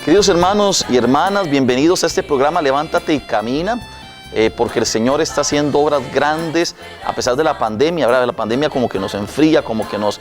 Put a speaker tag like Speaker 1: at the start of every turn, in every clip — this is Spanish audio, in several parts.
Speaker 1: Queridos hermanos y hermanas, bienvenidos a este programa Levántate y Camina, porque el Señor está haciendo obras grandes a pesar de la pandemia. Ahora la pandemia como que nos enfría, como que nos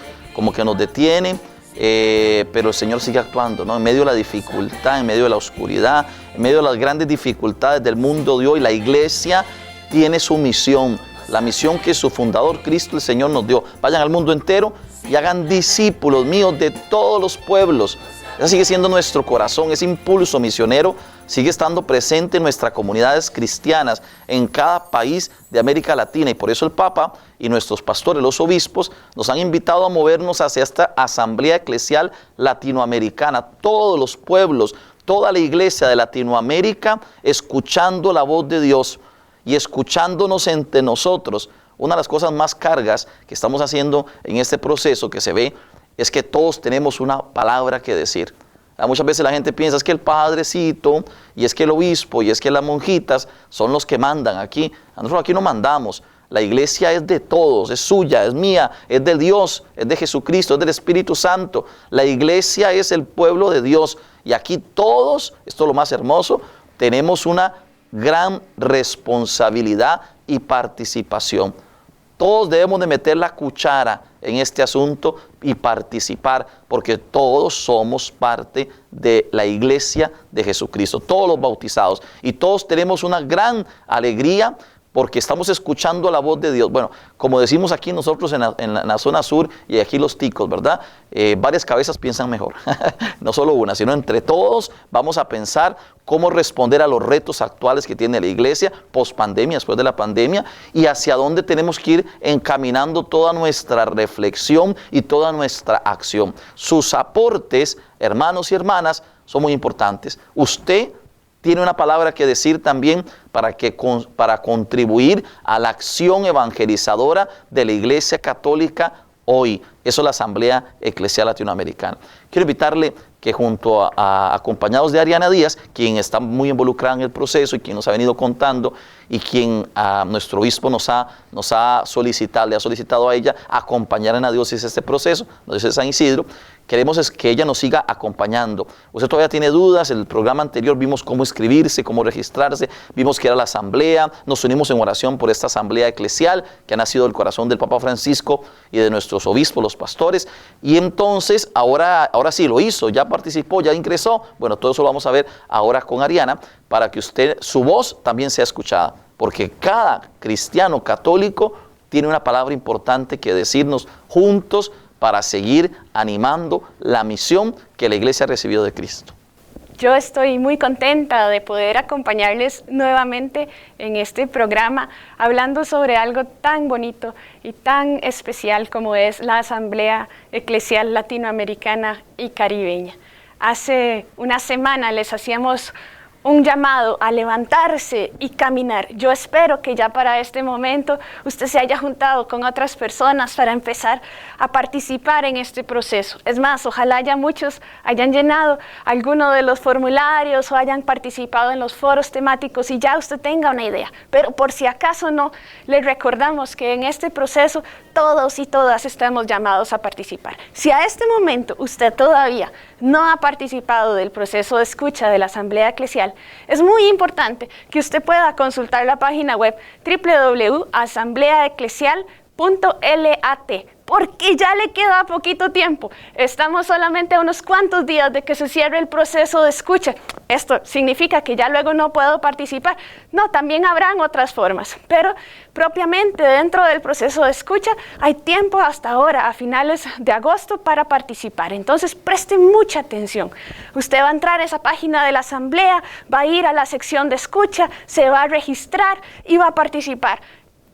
Speaker 1: detiene, pero el Señor sigue actuando, ¿no? En medio de la dificultad, en medio de la oscuridad, en medio de las grandes dificultades del mundo de hoy, la iglesia tiene su misión, la misión que su fundador Cristo el Señor nos dio. Vayan al mundo entero y hagan discípulos míos de todos los pueblos. Ese sigue siendo nuestro corazón, ese impulso misionero sigue estando presente en nuestras comunidades cristianas, en cada país de América Latina, y por eso el Papa y nuestros pastores, los obispos, nos han invitado a movernos hacia esta asamblea eclesial latinoamericana, todos los pueblos, toda la iglesia de Latinoamérica, escuchando la voz de Dios y escuchándonos entre nosotros. Una de las cosas más cargas que estamos haciendo en este proceso que se ve es que todos tenemos una palabra que decir. Muchas veces la gente piensa es que el padrecito, y es que el obispo, y es que las monjitas son los que mandan aquí. Nosotros aquí no mandamos. La iglesia es de todos, es suya, es mía, es de Dios, es de Jesucristo, es del Espíritu Santo. La iglesia es el pueblo de Dios. Y aquí todos, esto es lo más hermoso, tenemos una gran responsabilidad y participación. Todos debemos de meter la cuchara en este asunto y participar, porque todos somos parte de la iglesia de Jesucristo, todos los bautizados, y todos tenemos una gran alegría porque estamos escuchando la voz de Dios. Bueno, como decimos aquí nosotros en la zona sur y aquí los ticos, ¿verdad? Varias cabezas piensan mejor, no solo una, sino entre todos vamos a pensar cómo responder a los retos actuales que tiene la iglesia, post-pandemia, después de la pandemia, y hacia dónde tenemos que ir encaminando toda nuestra reflexión y toda nuestra acción. Sus aportes, hermanos y hermanas, son muy importantes. Usted tiene una palabra que decir también para contribuir a la acción evangelizadora de la Iglesia Católica hoy. Eso es la Asamblea Eclesial Latinoamericana. Quiero invitarle que junto acompañados de Ariana Díaz, quien está muy involucrada en el proceso y quien nos ha venido contando, y quien nuestro obispo le ha solicitado a ella acompañar en la diócesis este proceso, la diócesis de San Isidro. Queremos es que ella nos siga acompañando. Usted todavía tiene dudas. En el programa anterior vimos cómo inscribirse, cómo registrarse, vimos que era la asamblea, nos unimos en oración por esta asamblea eclesial que ha nacido del corazón del Papa Francisco y de nuestros obispos, los pastores, y entonces ahora sí lo hizo, ya participó, ya ingresó. Bueno, todo eso lo vamos a ver ahora con Ariana, para que su voz también sea escuchada, porque cada cristiano católico tiene una palabra importante que decirnos juntos para seguir animando la misión que la iglesia ha recibido de Cristo.
Speaker 2: Yo estoy muy contenta de poder acompañarles nuevamente en este programa, hablando sobre algo tan bonito y tan especial como es la Asamblea Eclesial Latinoamericana y Caribeña. Hace una semana les hacíamos un llamado a levantarse y caminar. Yo espero que ya para este momento usted se haya juntado con otras personas para empezar a participar en este proceso. Es más, ojalá ya muchos hayan llenado alguno de los formularios o hayan participado en los foros temáticos y ya usted tenga una idea. Pero por si acaso no, les recordamos que en este proceso todos y todas estamos llamados a participar. Si a este momento usted todavía no ha participado del proceso de escucha de la Asamblea Eclesial, es muy importante que usted pueda consultar la página web www.asambleaeclesial.lat, porque ya le queda poquito tiempo. Estamos solamente a unos cuantos días de que se cierre el proceso de escucha. Esto significa que ya luego no puedo participar. No, también habrán otras formas, pero propiamente dentro del proceso de escucha hay tiempo hasta ahora, a finales de agosto, para participar. Entonces preste mucha atención. Usted va a entrar a esa página de la asamblea, va a ir a la sección de escucha, se va a registrar y va a participar.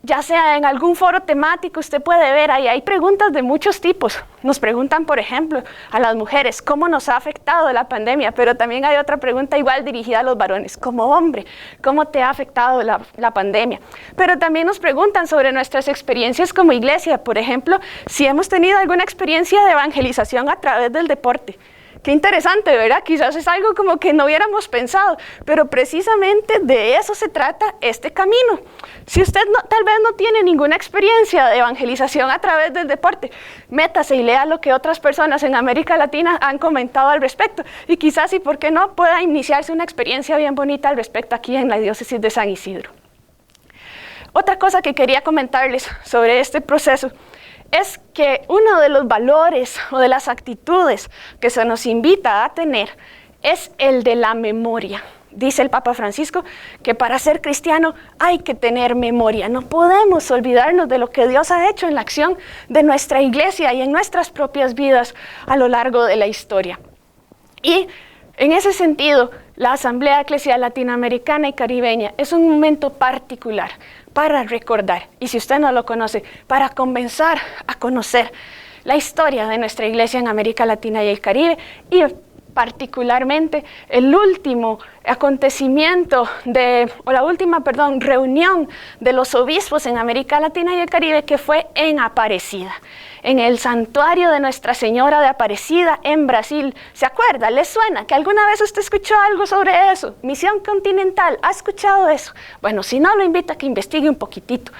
Speaker 2: Ya sea en algún foro temático, usted puede ver, ahí hay preguntas de muchos tipos. Nos preguntan, por ejemplo, a las mujeres, ¿cómo nos ha afectado la pandemia? Pero también hay otra pregunta igual dirigida a los varones, como hombre, ¿cómo te ha afectado la pandemia? Pero también nos preguntan sobre nuestras experiencias como iglesia, por ejemplo, si hemos tenido alguna experiencia de evangelización a través del deporte. Qué interesante, ¿verdad? Quizás es algo como que no hubiéramos pensado, pero precisamente de eso se trata este camino. Si usted tal vez no tiene ninguna experiencia de evangelización a través del deporte, métase y lea lo que otras personas en América Latina han comentado al respecto. Y quizás, y por qué no, pueda iniciarse una experiencia bien bonita al respecto aquí en la diócesis de San Isidro. Otra cosa que quería comentarles sobre este proceso es que uno de los valores o de las actitudes que se nos invita a tener es el de la memoria. Dice el Papa Francisco que para ser cristiano hay que tener memoria. No podemos olvidarnos de lo que Dios ha hecho en la acción de nuestra iglesia y en nuestras propias vidas a lo largo de la historia. Y en ese sentido, la Asamblea Eclesial Latinoamericana y Caribeña es un momento particular para recordar, y si usted no lo conoce, para comenzar a conocer la historia de nuestra iglesia en América Latina y el Caribe, y particularmente el último acontecimiento reunión de los obispos en América Latina y el Caribe, que fue en Aparecida, en el santuario de Nuestra Señora de Aparecida en Brasil. ¿Se acuerda? ¿Les suena? ¿Que alguna vez usted escuchó algo sobre eso? Misión Continental, ¿ha escuchado eso? Bueno, si no, lo invito a que investigue un poquitito.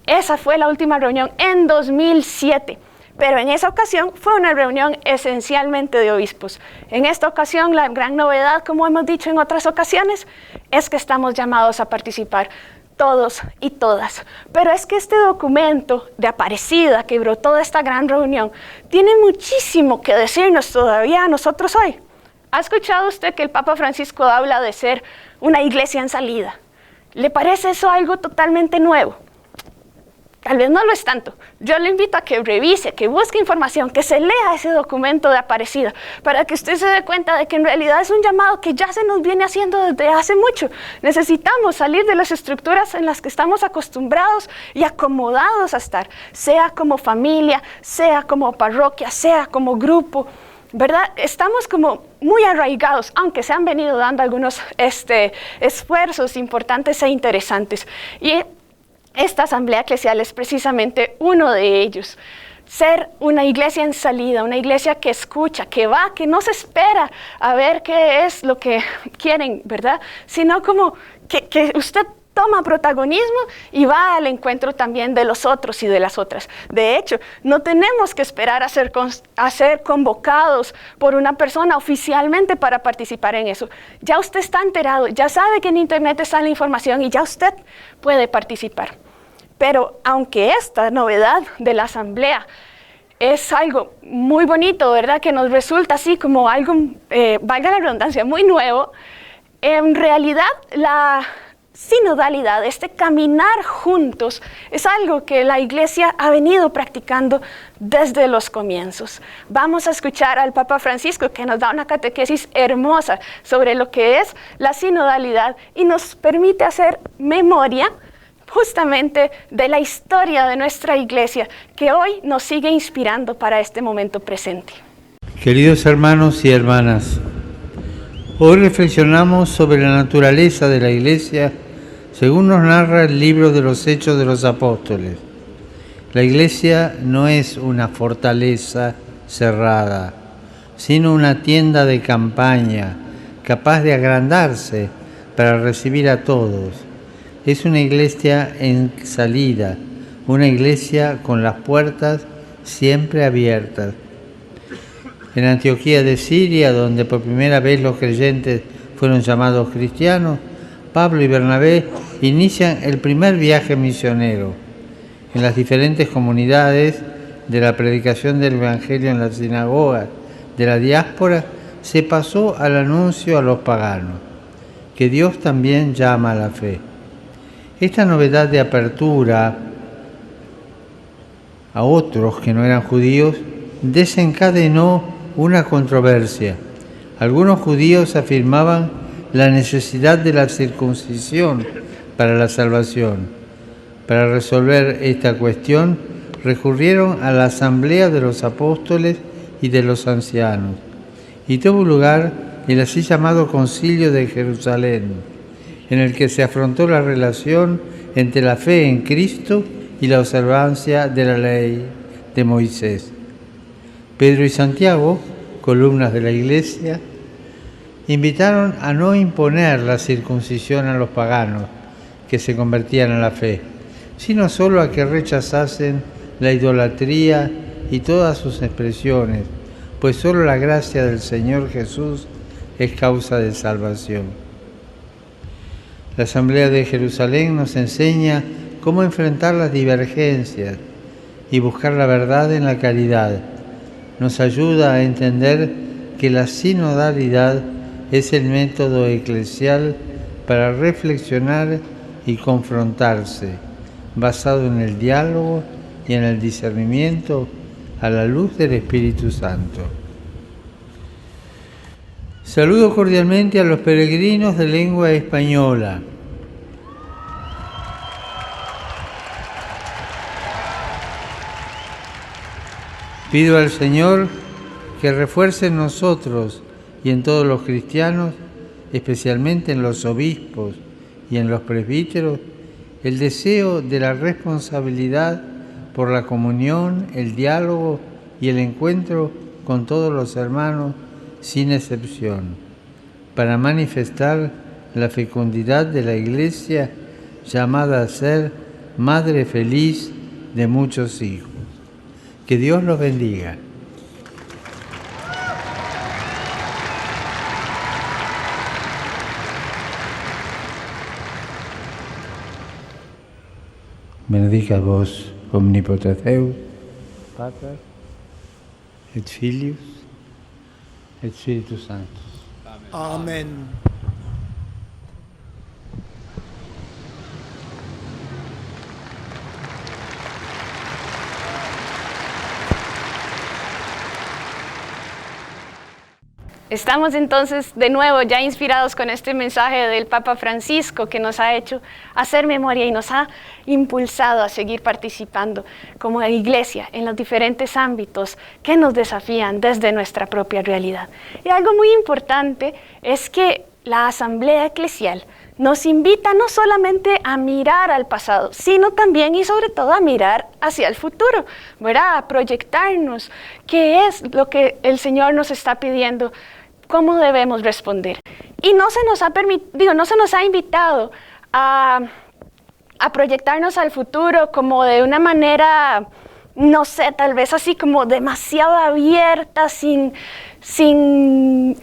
Speaker 2: Esa fue la última reunión en 2007. Pero en esa ocasión fue una reunión esencialmente de obispos. En esta ocasión, la gran novedad, como hemos dicho en otras ocasiones, es que estamos llamados a participar todos y todas. Pero es que este documento de Aparecida, que brotó de esta gran reunión, tiene muchísimo que decirnos todavía a nosotros hoy. ¿Ha escuchado usted que el Papa Francisco habla de ser una iglesia en salida? ¿Le parece eso algo totalmente nuevo? Tal vez no lo es tanto. Yo le invito a que revise, que busque información, que se lea ese documento de Aparecida, para que usted se dé cuenta de que en realidad es un llamado que ya se nos viene haciendo desde hace mucho. Necesitamos salir de las estructuras en las que estamos acostumbrados y acomodados a estar, sea como familia, sea como parroquia, sea como grupo, ¿verdad? Estamos como muy arraigados, aunque se han venido dando algunos esfuerzos importantes e interesantes. Y esta asamblea eclesial es precisamente uno de ellos. Ser una iglesia en salida, una iglesia que escucha, que va, que no se espera a ver qué es lo que quieren, ¿verdad? Sino como que usted toma protagonismo y va al encuentro también de los otros y de las otras. De hecho, no tenemos que esperar a ser convocados por una persona oficialmente para participar en eso. Ya usted está enterado, ya sabe que en internet está la información y ya usted puede participar. Pero aunque esta novedad de la asamblea es algo muy bonito, ¿verdad? Que nos resulta así como algo, valga la redundancia, muy nuevo, en realidad la sinodalidad, este caminar juntos, es algo que la Iglesia ha venido practicando desde los comienzos. Vamos a escuchar al Papa Francisco, que nos da una catequesis hermosa sobre lo que es la sinodalidad y nos permite hacer memoria justamente de la historia de nuestra Iglesia, que hoy nos sigue inspirando para este momento presente.
Speaker 3: Queridos hermanos y hermanas, hoy reflexionamos sobre la naturaleza de la Iglesia según nos narra el libro de los Hechos de los Apóstoles. La Iglesia no es una fortaleza cerrada, sino una tienda de campaña capaz de agrandarse para recibir a todos. Es una iglesia en salida, una iglesia con las puertas siempre abiertas. En Antioquía de Siria, donde por primera vez los creyentes fueron llamados cristianos, Pablo y Bernabé inician el primer viaje misionero. En las diferentes comunidades de la predicación del Evangelio en las sinagogas de la diáspora, se pasó al anuncio a los paganos, que Dios también llama a la fe. Esta novedad de apertura a otros que no eran judíos desencadenó una controversia. Algunos judíos afirmaban la necesidad de la circuncisión para la salvación. Para resolver esta cuestión, recurrieron a la asamblea de los apóstoles y de los ancianos, y tuvo lugar el así llamado Concilio de Jerusalén, en el que se afrontó la relación entre la fe en Cristo y la observancia de la ley de Moisés. Pedro y Santiago columnas de la Iglesia, invitaron a no imponer la circuncisión a los paganos que se convertían a la fe, sino solo a que rechazasen la idolatría y todas sus expresiones, pues solo la gracia del Señor Jesús es causa de salvación. La Asamblea de Jerusalén nos enseña cómo enfrentar las divergencias y buscar la verdad en la caridad. Nos ayuda a entender que la sinodalidad es el método eclesial para reflexionar y confrontarse, basado en el diálogo y en el discernimiento a la luz del Espíritu Santo. Saludo cordialmente a los peregrinos de lengua española. Pido al Señor que refuerce en nosotros y en todos los cristianos, especialmente en los obispos y en los presbíteros, el deseo de la responsabilidad por la comunión, el diálogo y el encuentro con todos los hermanos sin excepción, para manifestar la fecundidad de la Iglesia llamada a ser madre feliz de muchos hijos. Que Dios los bendiga. Benedicat vos omnipotens Deus, Pater, et Filius, et Spiritus Sanctus.
Speaker 4: Amen.
Speaker 2: Estamos entonces de nuevo ya inspirados con este mensaje del Papa Francisco que nos ha hecho hacer memoria y nos ha impulsado a seguir participando como iglesia en los diferentes ámbitos que nos desafían desde nuestra propia realidad. Y algo muy importante es que la Asamblea Eclesial nos invita no solamente a mirar al pasado, sino también y sobre todo a mirar hacia el futuro, ¿verdad? A proyectarnos qué es lo que el Señor nos está pidiendo, cómo debemos responder. Y no se nos ha invitado a proyectarnos al futuro como de una manera, no sé, tal vez así como demasiado abierta, sin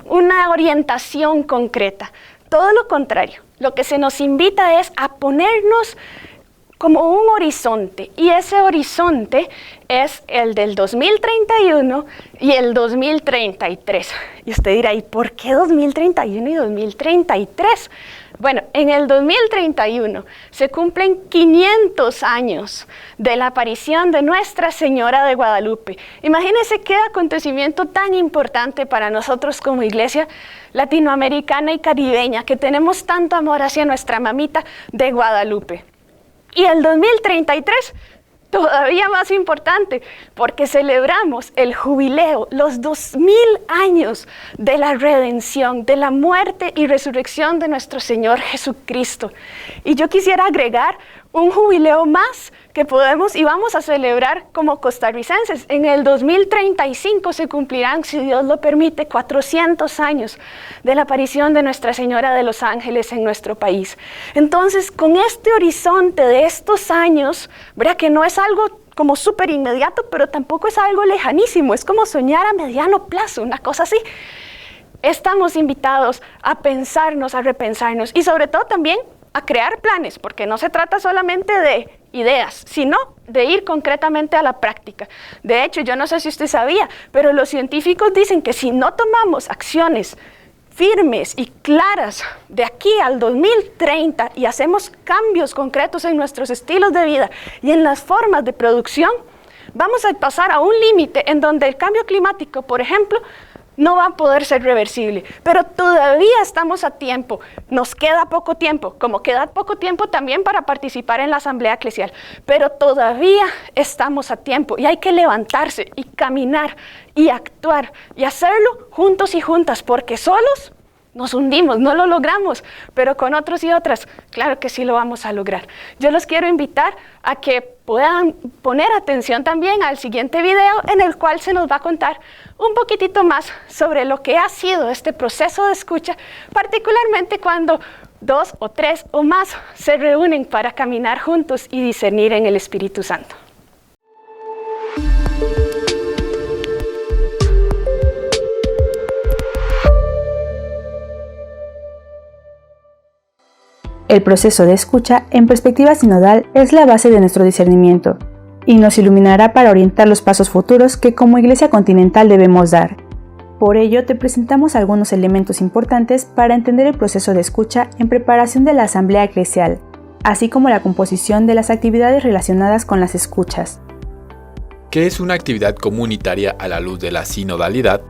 Speaker 2: una orientación concreta. Todo lo contrario, lo que se nos invita es a ponernos como un horizonte, y ese horizonte es el del 2031 y el 2033. Y usted dirá, ¿y por qué 2031 y 2033? Bueno, en el 2031 se cumplen 500 años de la aparición de Nuestra Señora de Guadalupe. Imagínense qué acontecimiento tan importante para nosotros como iglesia latinoamericana y caribeña, que tenemos tanto amor hacia nuestra mamita de Guadalupe. Y el 2033, todavía más importante, porque celebramos el jubileo, los 2000 años de la redención, de la muerte y resurrección de nuestro Señor Jesucristo. Y yo quisiera agregar un jubileo más que podemos y vamos a celebrar como costarricenses. En el 2035 se cumplirán, si Dios lo permite, 400 años de la aparición de Nuestra Señora de los Ángeles en nuestro país. Entonces, con este horizonte de estos años, ¿verdad? Que no es algo como súper inmediato, pero tampoco es algo lejanísimo, es como soñar a mediano plazo, una cosa así. Estamos invitados a pensarnos, a repensarnos y sobre todo también a crear planes, porque no se trata solamente de ideas, sino de ir concretamente a la práctica. De hecho, yo no sé si usted sabía, pero los científicos dicen que si no tomamos acciones firmes y claras de aquí al 2030 y hacemos cambios concretos en nuestros estilos de vida y en las formas de producción, vamos a pasar a un límite en donde el cambio climático, por ejemplo, no va a poder ser reversible, pero todavía estamos a tiempo, nos queda poco tiempo, como queda poco tiempo también para participar en la Asamblea Eclesial, pero todavía estamos a tiempo y hay que levantarse y caminar y actuar y hacerlo juntos y juntas, porque solos nos hundimos, no lo logramos, pero con otros y otras, claro que sí lo vamos a lograr. Yo los quiero invitar a que puedan poner atención también al siguiente video en el cual se nos va a contar un poquitito más sobre lo que ha sido este proceso de escucha, particularmente cuando 2 o 3 o más se reúnen para caminar juntos y discernir en el Espíritu Santo.
Speaker 4: El proceso de escucha, en perspectiva sinodal, es la base de nuestro discernimiento y nos iluminará para orientar los pasos futuros que como Iglesia continental debemos dar. Por ello, te presentamos algunos elementos importantes para entender el proceso de escucha en preparación de la asamblea eclesial, así como la composición de las actividades relacionadas con las escuchas.
Speaker 5: ¿Qué es una actividad comunitaria a la luz de la sinodalidad?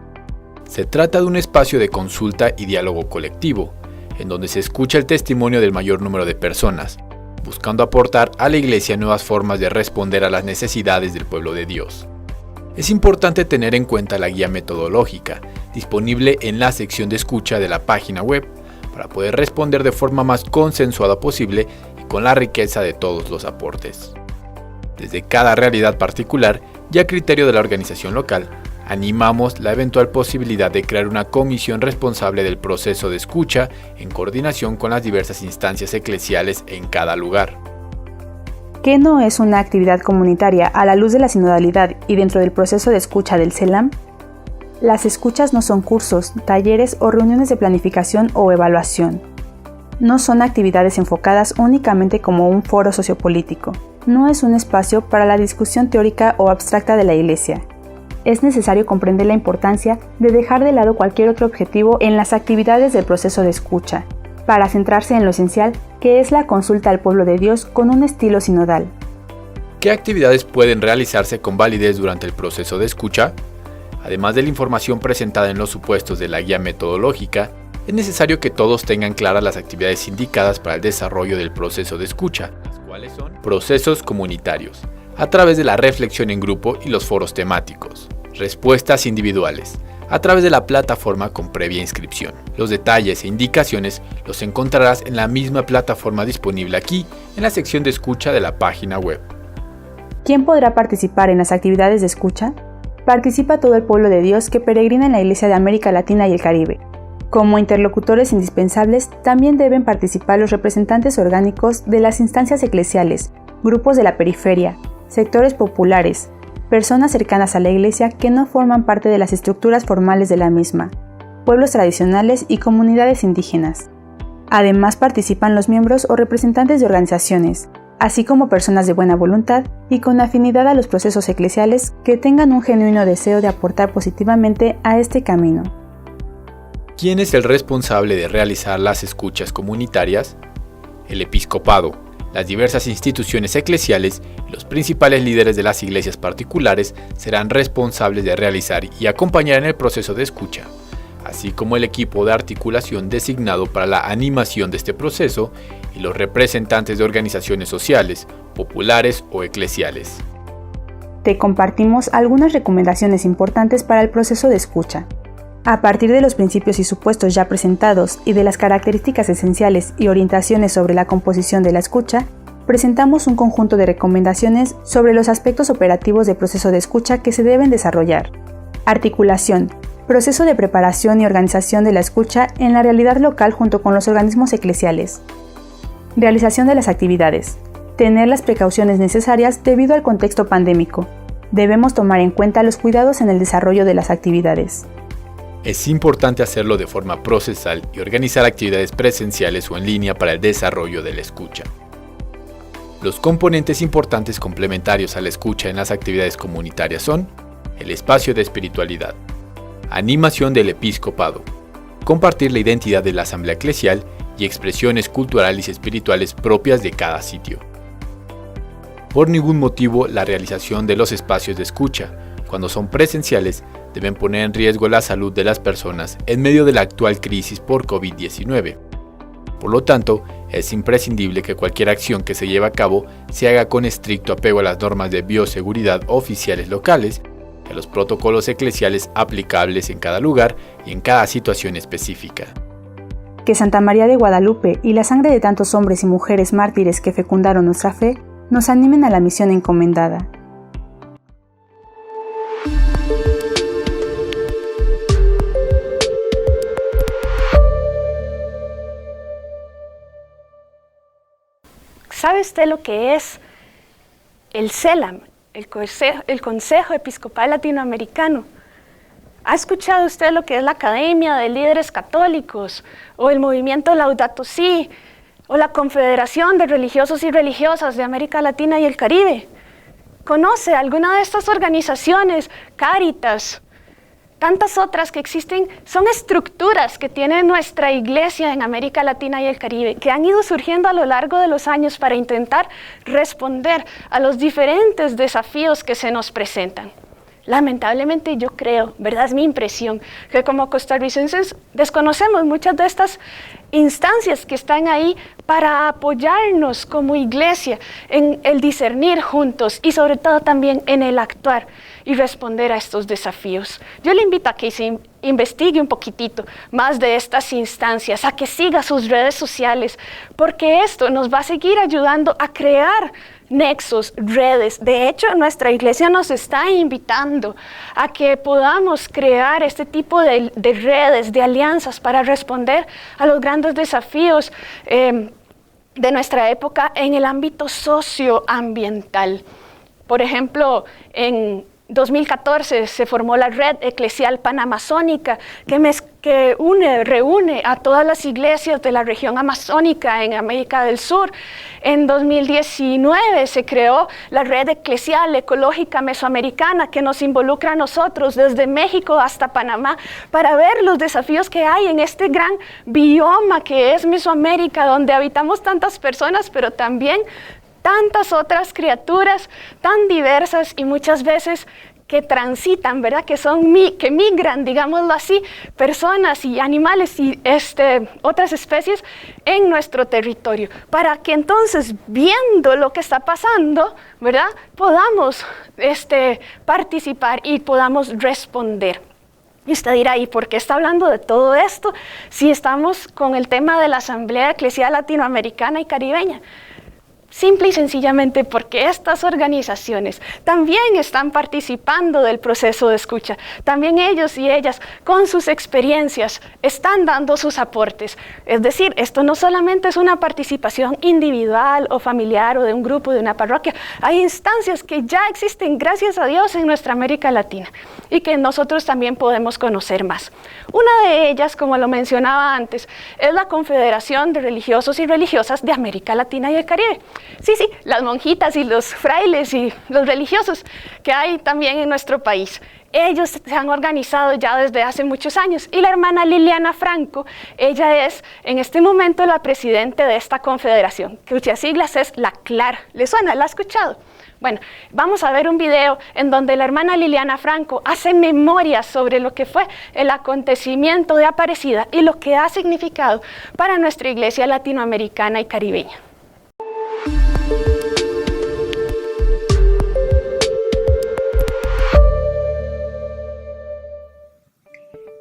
Speaker 5: Se trata de un espacio de consulta y diálogo colectivo, en donde se escucha el testimonio del mayor número de personas, buscando aportar a la Iglesia nuevas formas de responder a las necesidades del pueblo de Dios. Es importante tener en cuenta la guía metodológica, disponible en la sección de escucha de la página web, para poder responder de forma más consensuada posible y con la riqueza de todos los aportes. Desde cada realidad particular y a criterio de la organización local, animamos la eventual posibilidad de crear una comisión responsable del proceso de escucha en coordinación con las diversas instancias eclesiales en cada lugar.
Speaker 4: ¿Qué no es una actividad comunitaria a la luz de la sinodalidad y dentro del proceso de escucha del CELAM? Las escuchas no son cursos, talleres o reuniones de planificación o evaluación. No son actividades enfocadas únicamente como un foro sociopolítico. No es un espacio para la discusión teórica o abstracta de la Iglesia. Es necesario comprender la importancia de dejar de lado cualquier otro objetivo en las actividades del proceso de escucha, para centrarse en lo esencial, que es la consulta al pueblo de Dios con un estilo sinodal.
Speaker 5: ¿Qué actividades pueden realizarse con validez durante el proceso de escucha? Además de la información presentada en los supuestos de la guía metodológica, es necesario que todos tengan claras las actividades indicadas para el desarrollo del proceso de escucha, las cuales son procesos comunitarios, a través de la reflexión en grupo y los foros temáticos, respuestas individuales, a través de la plataforma con previa inscripción. Los detalles e indicaciones los encontrarás en la misma plataforma disponible aquí, en la sección de escucha de la página web.
Speaker 4: ¿Quién podrá participar en las actividades de escucha? Participa todo el pueblo de Dios que peregrina en la Iglesia de América Latina y el Caribe. Como interlocutores indispensables, también deben participar los representantes orgánicos de las instancias eclesiales, grupos de la periferia, sectores populares, personas cercanas a la Iglesia que no forman parte de las estructuras formales de la misma, pueblos tradicionales y comunidades indígenas. Además participan los miembros o representantes de organizaciones, así como personas de buena voluntad y con afinidad a los procesos eclesiales que tengan un genuino deseo de aportar positivamente a este camino.
Speaker 5: ¿Quién es el responsable de realizar las escuchas comunitarias? El episcopado, las diversas instituciones eclesiales y los principales líderes de las iglesias particulares serán responsables de realizar y acompañar en el proceso de escucha, así como el equipo de articulación designado para la animación de este proceso y los representantes de organizaciones sociales, populares o eclesiales.
Speaker 4: Te compartimos algunas recomendaciones importantes para el proceso de escucha. A partir de los principios y supuestos ya presentados y de las características esenciales y orientaciones sobre la composición de la escucha, presentamos un conjunto de recomendaciones sobre los aspectos operativos del proceso de escucha que se deben desarrollar. Articulación, proceso de preparación y organización de la escucha en la realidad local junto con los organismos eclesiales. Realización de las actividades. Tener las precauciones necesarias debido al contexto pandémico. Debemos tomar en cuenta los cuidados en el desarrollo de las actividades.
Speaker 5: Es importante hacerlo de forma procesal y organizar actividades presenciales o en línea para el desarrollo de la escucha. Los componentes importantes complementarios a la escucha en las actividades comunitarias son el espacio de espiritualidad, animación del episcopado, compartir la identidad de la asamblea eclesial y expresiones culturales y espirituales propias de cada sitio. Por ningún motivo la realización de los espacios de escucha, cuando son presenciales, deben poner en riesgo la salud de las personas en medio de la actual crisis por COVID-19. Por lo tanto, es imprescindible que cualquier acción que se lleve a cabo se haga con estricto apego a las normas de bioseguridad oficiales locales y a los protocolos eclesiales aplicables en cada lugar y en cada situación específica.
Speaker 4: Que Santa María de Guadalupe y la sangre de tantos hombres y mujeres mártires que fecundaron nuestra fe nos animen a la misión encomendada.
Speaker 2: ¿Sabe usted lo que es el CELAM, el Consejo Episcopal Latinoamericano? ¿Ha escuchado usted lo que es la Academia de Líderes Católicos, o el movimiento Laudato Si, o la Confederación de Religiosos y Religiosas de América Latina y el Caribe? ¿Conoce alguna de estas organizaciones? Cáritas, tantas otras que existen, son estructuras que tiene nuestra iglesia en América Latina y el Caribe, que han ido surgiendo a lo largo de los años para intentar responder a los diferentes desafíos que se nos presentan. Lamentablemente yo creo, ¿verdad? Es mi impresión, que como costarricenses desconocemos muchas de estas instancias que están ahí para apoyarnos como iglesia en el discernir juntos y sobre todo también en el actuar y responder a estos desafíos. Yo le invito a que se investigue un poquitito más de estas instancias, a que siga sus redes sociales, porque esto nos va a seguir ayudando a crear nexos, redes. De hecho, nuestra iglesia nos está invitando a que podamos crear este tipo de redes, de alianzas para responder a los grandes desafíos de nuestra época en el ámbito socioambiental. Por ejemplo, en 2014 se formó la Red Eclesial Panamazónica que reúne a todas las iglesias de la región amazónica en América del Sur. En 2019 se creó la Red Eclesial Ecológica Mesoamericana, que nos involucra a nosotros desde México hasta Panamá para ver los desafíos que hay en este gran bioma que es Mesoamérica, donde habitamos tantas personas, pero también tantas otras criaturas tan diversas y muchas veces que transitan, ¿verdad? Que migran, digámoslo así, personas y animales y otras especies en nuestro territorio, para que entonces, viendo lo que está pasando, ¿verdad?, podamos participar y podamos responder. Y usted dirá, ¿y por qué está hablando de todo esto si estamos con el tema de la Asamblea Eclesial Latinoamericana y Caribeña? Simple y sencillamente porque estas organizaciones también están participando del proceso de escucha. También ellos y ellas, con sus experiencias, están dando sus aportes. Es decir, esto no solamente es una participación individual o familiar o de un grupo, de una parroquia. Hay instancias que ya existen, gracias a Dios, en nuestra América Latina y que nosotros también podemos conocer más. Una de ellas, como lo mencionaba antes, es la Confederación de Religiosos y Religiosas de América Latina y el Caribe. Sí, las monjitas y los frailes y los religiosos que hay también en nuestro país. Ellos se han organizado ya desde hace muchos años y la hermana Liliana Franco, ella es en este momento la presidente de esta confederación, cuyas siglas es la CLAR. ¿Le suena? ¿La ha escuchado? Bueno, vamos a ver un video en donde la hermana Liliana Franco hace memoria sobre lo que fue el acontecimiento de Aparecida y lo que ha significado para nuestra iglesia latinoamericana y caribeña.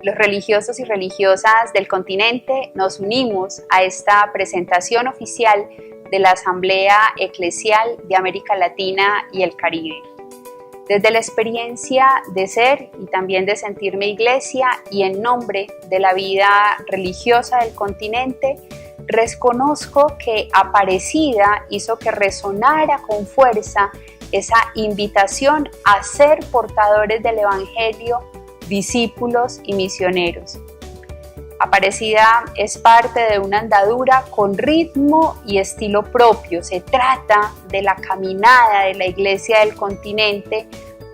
Speaker 6: Los religiosos y religiosas del continente nos unimos a esta presentación oficial de la Asamblea Eclesial de América Latina y el Caribe. Desde la experiencia de ser y también de sentirme iglesia y en nombre de la vida religiosa del continente, reconozco que Aparecida hizo que resonara con fuerza esa invitación a ser portadores del Evangelio, discípulos y misioneros. Aparecida es parte de una andadura con ritmo y estilo propio. Se trata de la caminada de la Iglesia del continente,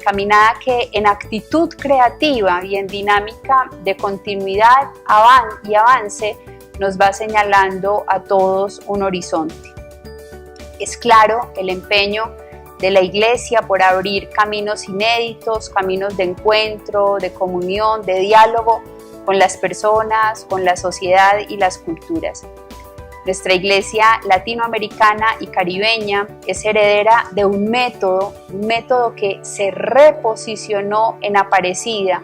Speaker 6: caminada que en actitud creativa y en dinámica de continuidad y avance nos va señalando a todos un horizonte. Es claro el empeño de la Iglesia por abrir caminos inéditos, caminos de encuentro, de comunión, de diálogo con las personas, con la sociedad y las culturas. Nuestra Iglesia latinoamericana y caribeña es heredera de un método que se reposicionó en Aparecida.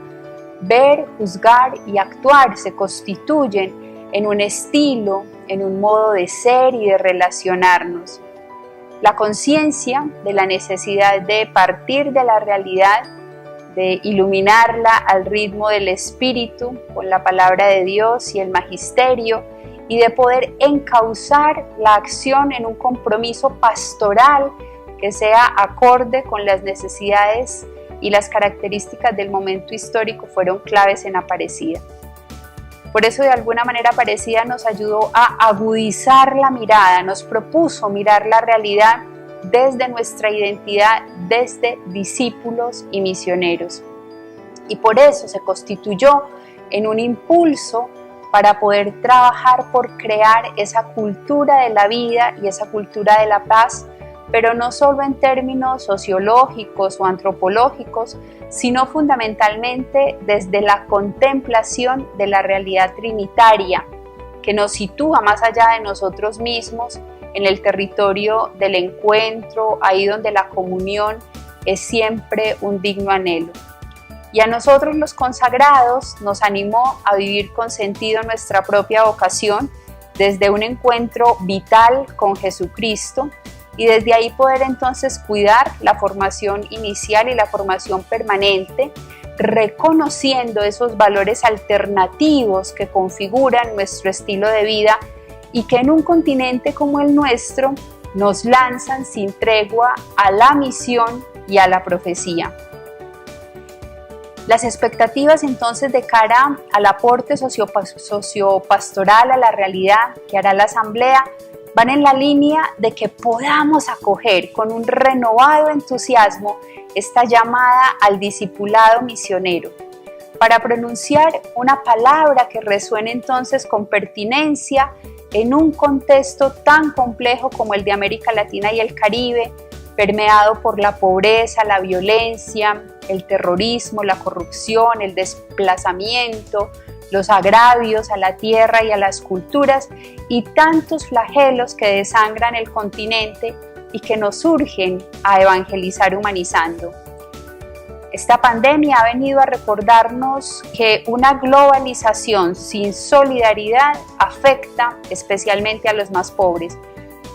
Speaker 6: Ver, juzgar y actuar se constituyen en un estilo, en un modo de ser y de relacionarnos. La conciencia de la necesidad de partir de la realidad, de iluminarla al ritmo del Espíritu, con la palabra de Dios y el magisterio, y de poder encauzar la acción en un compromiso pastoral que sea acorde con las necesidades y las características del momento histórico fueron claves en Aparecida. Por eso, de alguna manera, Aparecida nos ayudó a agudizar la mirada, nos propuso mirar la realidad desde nuestra identidad, desde discípulos y misioneros. Y por eso se constituyó en un impulso para poder trabajar por crear esa cultura de la vida y esa cultura de la paz, pero no solo en términos sociológicos o antropológicos, sino fundamentalmente desde la contemplación de la realidad trinitaria, que nos sitúa más allá de nosotros mismos, en el territorio del encuentro, ahí donde la comunión es siempre un digno anhelo. Y a nosotros los consagrados nos animó a vivir con sentido nuestra propia vocación desde un encuentro vital con Jesucristo, y desde ahí poder entonces cuidar la formación inicial y la formación permanente, reconociendo esos valores alternativos que configuran nuestro estilo de vida y que en un continente como el nuestro nos lanzan sin tregua a la misión y a la profecía. Las expectativas entonces de cara al aporte sociopastoral a la realidad que hará la Asamblea van en la línea de que podamos acoger con un renovado entusiasmo esta llamada al discipulado misionero, para pronunciar una palabra que resuene entonces con pertinencia en un contexto tan complejo como el de América Latina y el Caribe, permeado por la pobreza, la violencia, el terrorismo, la corrupción, el desplazamiento, los agravios a la tierra y a las culturas y tantos flagelos que desangran el continente y que nos urgen a evangelizar humanizando. Esta pandemia ha venido a recordarnos que una globalización sin solidaridad afecta especialmente a los más pobres.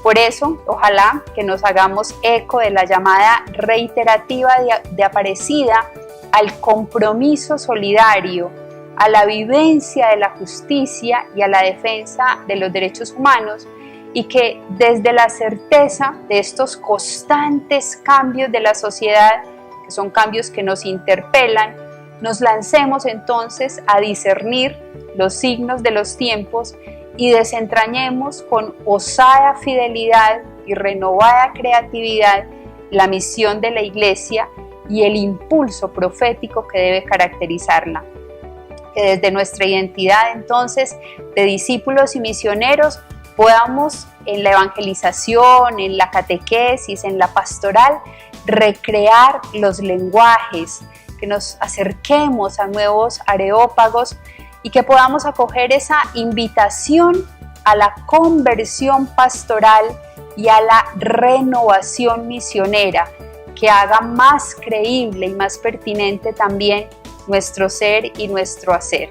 Speaker 6: Por eso, ojalá que nos hagamos eco de la llamada reiterativa de Aparecida al compromiso solidario, a la vivencia de la justicia y a la defensa de los derechos humanos, y que desde la certeza de estos constantes cambios de la sociedad, que son cambios que nos interpelan, nos lancemos entonces a discernir los signos de los tiempos y desentrañemos con osada fidelidad y renovada creatividad la misión de la Iglesia y el impulso profético que debe caracterizarla. Que desde nuestra identidad entonces de discípulos y misioneros podamos en la evangelización, en la catequesis, en la pastoral, recrear los lenguajes, que nos acerquemos a nuevos areópagos y que podamos acoger esa invitación a la conversión pastoral y a la renovación misionera, que haga más creíble y más pertinente también nuestro ser y nuestro hacer.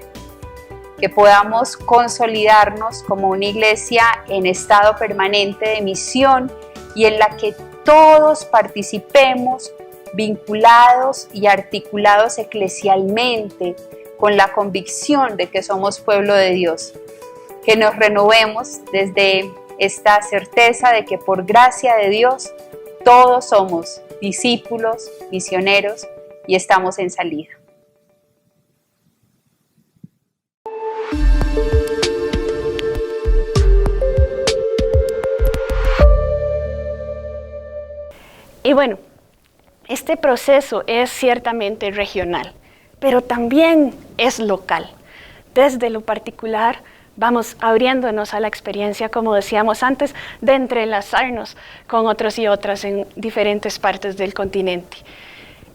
Speaker 6: Que podamos consolidarnos como una iglesia en estado permanente de misión y en la que todos participemos vinculados y articulados eclesialmente con la convicción de que somos pueblo de Dios. Que nos renovemos desde esta certeza de que por gracia de Dios todos somos discípulos, misioneros y estamos en salida.
Speaker 2: Y bueno, este proceso es ciertamente regional, pero también es local. Desde lo particular, vamos abriéndonos a la experiencia, como decíamos antes, de entrelazarnos con otros y otras en diferentes partes del continente.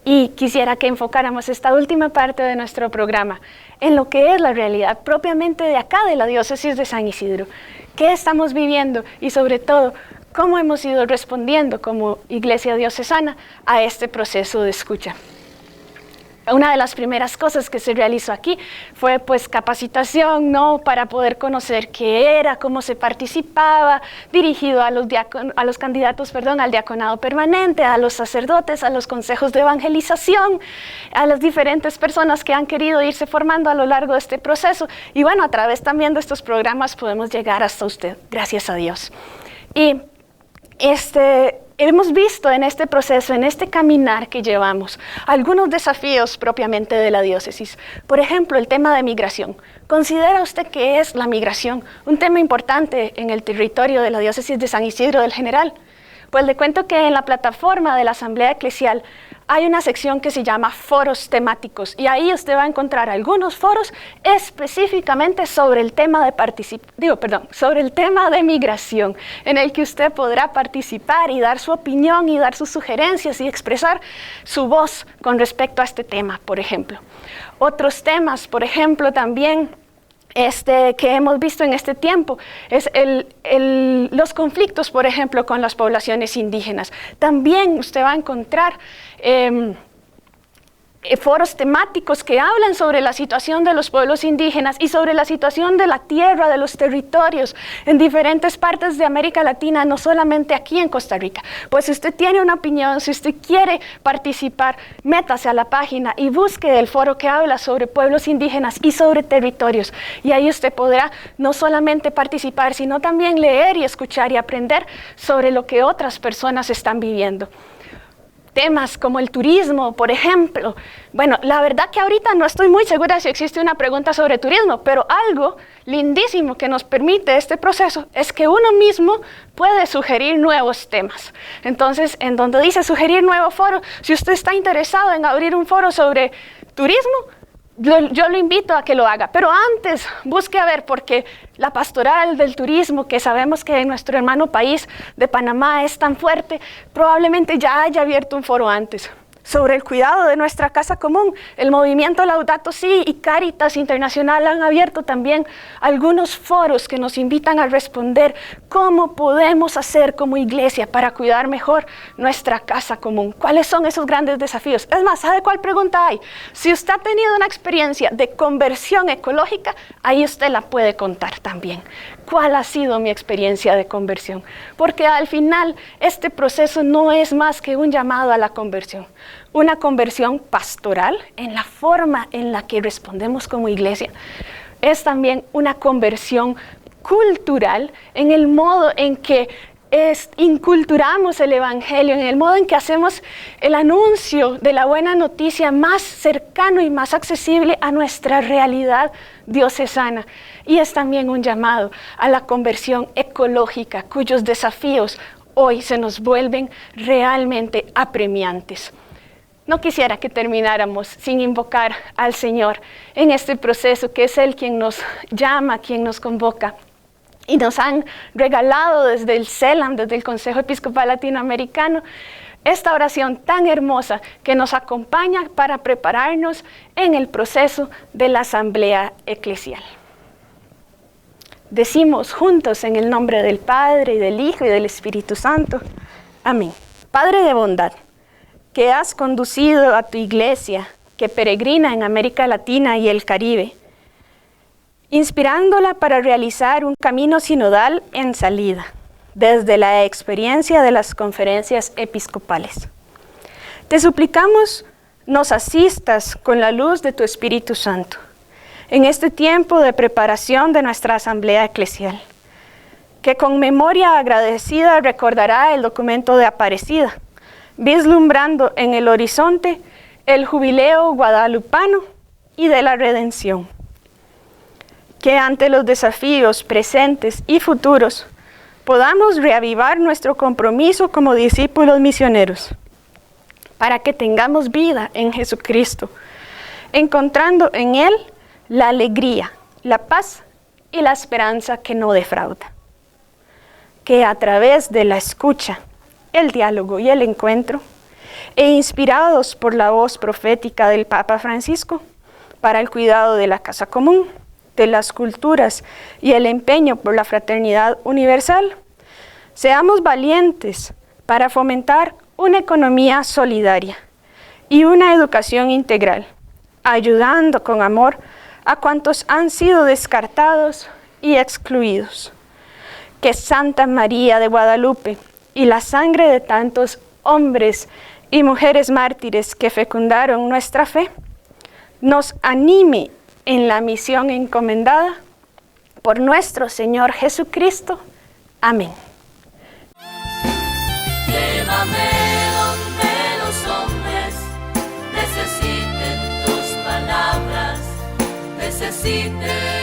Speaker 2: Y quisiera que enfocáramos esta última parte de nuestro programa en lo que es la realidad propiamente de acá, de la diócesis de San Isidro. ¿Qué estamos viviendo? Y sobre todo, ¿cómo hemos ido respondiendo como Iglesia Diocesana a este proceso de escucha? Una de las primeras cosas que se realizó aquí fue pues capacitación, ¿no? Para poder conocer qué era, cómo se participaba, dirigido a los candidatos, al diaconado permanente, a los sacerdotes, a los consejos de evangelización, a las diferentes personas que han querido irse formando a lo largo de este proceso. Y bueno, a través también de estos programas podemos llegar hasta usted, gracias a Dios. Y hemos visto en este proceso, en este caminar que llevamos, algunos desafíos propiamente de la diócesis. Por ejemplo, el tema de migración. ¿Considera usted que es la migración un tema importante en el territorio de la diócesis de San Isidro del General? Pues le cuento que en la plataforma de la Asamblea Eclesial hay una sección que se llama foros temáticos y ahí usted va a encontrar algunos foros específicamente sobre el tema sobre el tema de migración, en el que usted podrá participar y dar su opinión y dar sus sugerencias y expresar su voz con respecto a este tema, por ejemplo. Otros temas, por ejemplo, también que hemos visto en este tiempo es los conflictos, por ejemplo, con las poblaciones indígenas. También usted va a encontrar foros temáticos que hablan sobre la situación de los pueblos indígenas y sobre la situación de la tierra, de los territorios en diferentes partes de América Latina, no solamente aquí en Costa Rica. Pues si usted tiene una opinión, si usted quiere participar, métase a la página y busque el foro que habla sobre pueblos indígenas y sobre territorios. Y ahí usted podrá no solamente participar, sino también leer y escuchar y aprender sobre lo que otras personas están viviendo. Temas como el turismo, por ejemplo. Bueno, la verdad que ahorita no estoy muy segura si existe una pregunta sobre turismo, pero algo lindísimo que nos permite este proceso es que uno mismo puede sugerir nuevos temas. Entonces, en donde dice sugerir nuevo foro, si usted está interesado en abrir un foro sobre turismo, yo lo invito a que lo haga, pero antes busque a ver, porque la pastoral del turismo, que sabemos que en nuestro hermano país de Panamá es tan fuerte, probablemente ya haya abierto un foro antes. Sobre el cuidado de nuestra casa común, el movimiento Laudato Si y Cáritas Internacional han abierto también algunos foros que nos invitan a responder cómo podemos hacer como iglesia para cuidar mejor nuestra casa común. ¿Cuáles son esos grandes desafíos? Es más, ¿sabe cuál pregunta hay? Si usted ha tenido una experiencia de conversión ecológica, ahí usted la puede contar también. ¿Cuál ha sido mi experiencia de conversión? Porque al final este proceso no es más que un llamado a la conversión. Una conversión pastoral en la forma en la que respondemos como iglesia. Es también una conversión cultural en el modo en que inculturamos el evangelio, en el modo en que hacemos el anuncio de la buena noticia más cercano y más accesible a nuestra realidad diocesana. Y es también un llamado a la conversión ecológica, cuyos desafíos hoy se nos vuelven realmente apremiantes. No quisiera que termináramos sin invocar al Señor en este proceso, que es Él quien nos llama, quien nos convoca. Y nos han regalado desde el CELAM, desde el Consejo Episcopal Latinoamericano, esta oración tan hermosa que nos acompaña para prepararnos en el proceso de la Asamblea Eclesial. Decimos juntos en el nombre del Padre, y del Hijo, y del Espíritu Santo. Amén. Padre de bondad, que has conducido a tu iglesia, que peregrina en América Latina y el Caribe, inspirándola para realizar un camino sinodal en salida, desde la experiencia de las conferencias episcopales. Te suplicamos nos asistas con la luz de tu Espíritu Santo en este tiempo de preparación de nuestra Asamblea Eclesial, que con memoria agradecida recordará el documento de Aparecida, vislumbrando en el horizonte el jubileo guadalupano y de la redención. Que ante los desafíos presentes y futuros podamos reavivar nuestro compromiso como discípulos misioneros, para que tengamos vida en Jesucristo, encontrando en Él la alegría, la paz y la esperanza que no defrauda. Que a través de la escucha, el diálogo y el encuentro, e inspirados por la voz profética del Papa Francisco, para el cuidado de la casa común, de las culturas y el empeño por la fraternidad universal, seamos valientes para fomentar una economía solidaria y una educación integral, ayudando con amor a cuantos han sido descartados y excluidos. Que Santa María de Guadalupe y la sangre de tantos hombres y mujeres mártires que fecundaron nuestra fe, nos anime en la misión encomendada por nuestro Señor Jesucristo. Amén.
Speaker 7: Llévame donde los hombres necesiten tus palabras, necesiten